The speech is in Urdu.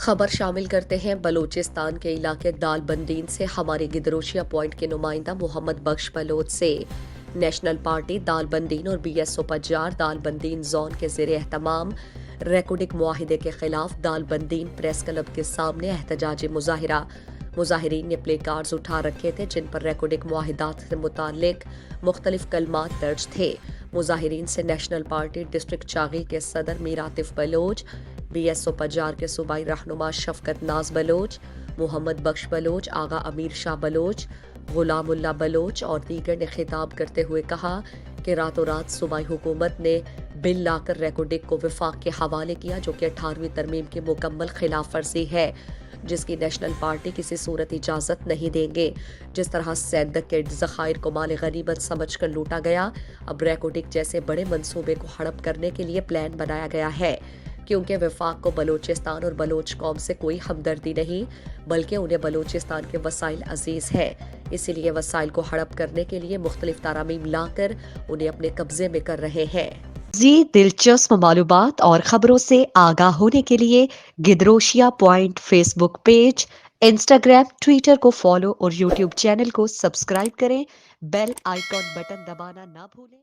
خبر شامل کرتے ہیں بلوچستان کے علاقے دال بندین سے ہمارے گدروشیا پوائنٹ کے نمائندہ محمد بخش بلوچ سے۔ نیشنل پارٹی دال بندین اور بی ایس او پجار دال بندین زون کے زیر اہتمام ریکوڈک معاہدے کے خلاف دال بندین پریس کلب کے سامنے احتجاجی مظاہرہ۔ مظاہرین نے پلے کارڈز اٹھا رکھے تھے جن پر ریکوڈک معاہدات سے متعلق مختلف کلمات درج تھے۔ مظاہرین سے نیشنل پارٹی ڈسٹرکٹ چاغی کے صدر Mir Atif Baloch, B S O Pajjar کے صوبائی رہنما شفقت ناز بلوچ، محمد بخش بلوچ، آغا امیر شاہ بلوچ، غلام اللہ بلوچ اور دیگر نے خطاب کرتے ہوئے کہا کہ راتوں رات صوبائی حکومت نے بل لا کر ریکوڈک کو وفاق کے حوالے کیا جو کہ 18ویں ترمیم کی مکمل خلاف ورزی ہے، جس کی نیشنل پارٹی کسی صورت اجازت نہیں دیں گے۔ جس طرح سیندک کے ذخائر کو مال غنیمت سمجھ کر لوٹا گیا، اب ریکوڈک جیسے بڑے منصوبے کو ہڑپ کرنے کے لیے پلان بنایا گیا ہے، کیونکہ وفاق کو بلوچستان اور بلوچ قوم سے کوئی ہمدردی نہیں بلکہ انہیں بلوچستان کے وسائل عزیز ہیں، اسی لیے وسائل کو ہڑپ کرنے کے لیے مختلف ترامیم لا کر انہیں اپنے قبضے میں کر رہے ہیں۔ مزید دلچسپ معلومات اور خبروں سے آگاہ ہونے کے لیے Gedrosia point Facebook page, Instagram, Twitter کو فالو اور یوٹیوب چینل کو سبسکرائب کریں۔ بیل آئیکن بٹن دبانا نہ بھولیں۔